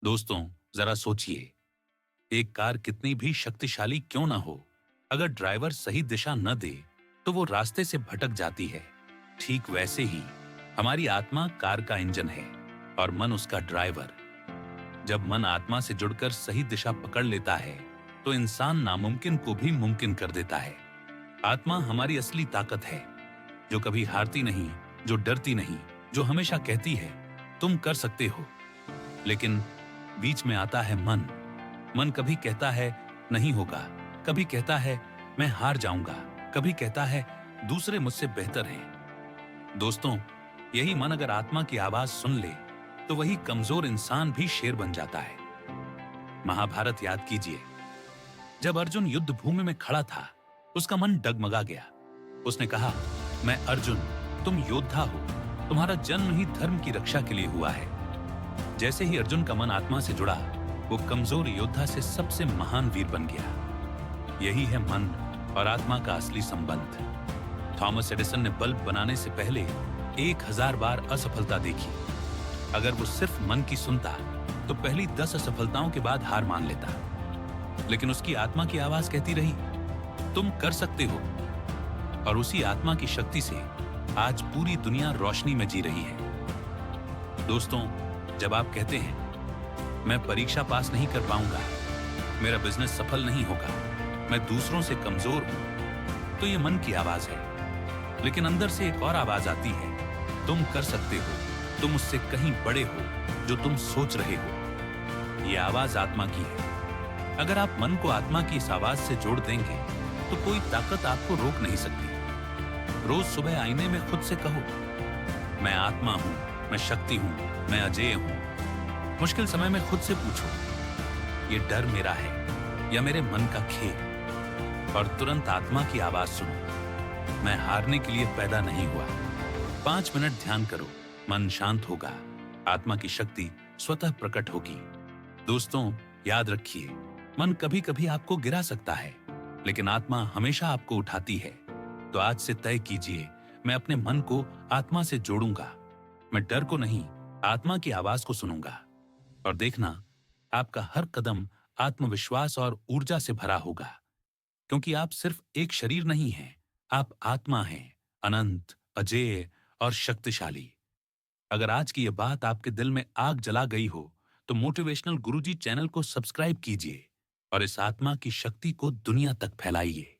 दोस्तों, जरा सोचिए, एक कार कितनी भी शक्तिशाली क्यों ना हो, अगर ड्राइवर सही दिशा न दे तो वो रास्ते से भटक जाती है। ठीक वैसे ही हमारी आत्मा कार का इंजन है और मन उसका ड्राइवर। जब मन आत्मा से जुड़कर सही दिशा पकड़ लेता है तो इंसान नामुमकिन को भी मुमकिन कर देता है। आत्मा हमारी असली ताकत है, जो कभी हारती नहीं, जो डरती नहीं, जो हमेशा कहती है तुम कर सकते हो। लेकिन बीच में आता है मन। मन कभी कहता है नहीं होगा, कभी कहता है मैं हार जाऊंगा, कभी कहता है दूसरे मुझसे बेहतर हैं। दोस्तों, यही मन अगर आत्मा की आवाज सुन ले तो वही कमजोर इंसान भी शेर बन जाता है। महाभारत याद कीजिए, जब अर्जुन युद्ध भूमि में खड़ा था, उसका मन डगमगा गया। उसने कहा, मैं अर्जुन, तुम योद्धा हो, तुम्हारा जन्म ही धर्म की रक्षा के लिए हुआ है। जैसे ही अर्जुन का मन आत्मा से जुड़ा, वो कमजोर योद्धा से सबसे महान वीर बन गया। यही है मन और आत्मा का असली संबंध। थॉमस एडिसन ने बल्ब बनाने से पहले 1000 बार असफलता देखी। अगर वो सिर्फ मन की सुनता तो पहली 10 असफलताओं के बाद हार मान लेता। लेकिन उसकी आत्मा की आवाज कहती रही, तुम कर सकते हो। और उसी आत्मा की शक्ति से आज पूरी दुनिया रोशनी में जी रही है। दोस्तों, जब आप कहते हैं मैं परीक्षा पास नहीं कर पाऊंगा, मेरा बिजनेस सफल नहीं होगा, मैं दूसरों से कमजोर हूं, तो ये मन की आवाज है। लेकिन अंदर से एक और आवाज आती है, तुम कर सकते हो, तुम उससे कहीं बड़े हो जो तुम सोच रहे हो। ये आवाज आत्मा की है। अगर आप मन को आत्मा की इस आवाज से जोड़ देंगे तो कोई ताकत आपको रोक नहीं सकती। रोज सुबह आईने में खुद से कहो, मैं आत्मा हूं, मैं शक्ति हूं, मैं अजेय हूं। मुश्किल समय में खुद से पूछो, ये डर मेरा है या मेरे मन का खेल? और तुरंत आत्मा की आवाज सुनो, मैं हारने के लिए पैदा नहीं हुआ। 5 मिनट ध्यान करो, मन शांत होगा, आत्मा की शक्ति स्वतः प्रकट होगी। दोस्तों, याद रखिए, मन कभी कभी आपको गिरा सकता है, लेकिन आत्मा हमेशा आपको उठाती है। तो आज से तय कीजिए, मैं अपने मन को आत्मा से जोड़ूंगा। मैं डर को नहीं, आत्मा की आवाज को सुनूंगा। और देखना, आपका हर कदम आत्मविश्वास और ऊर्जा से भरा होगा। क्योंकि आप सिर्फ एक शरीर नहीं हैं, आप आत्मा हैं, अनंत, अजेय और शक्तिशाली। अगर आज की यह बात आपके दिल में आग जला गई हो तो मोटिवेशनल गुरुजी चैनल को सब्सक्राइब कीजिए और इस आत्मा की शक्ति को दुनिया तक फैलाइए।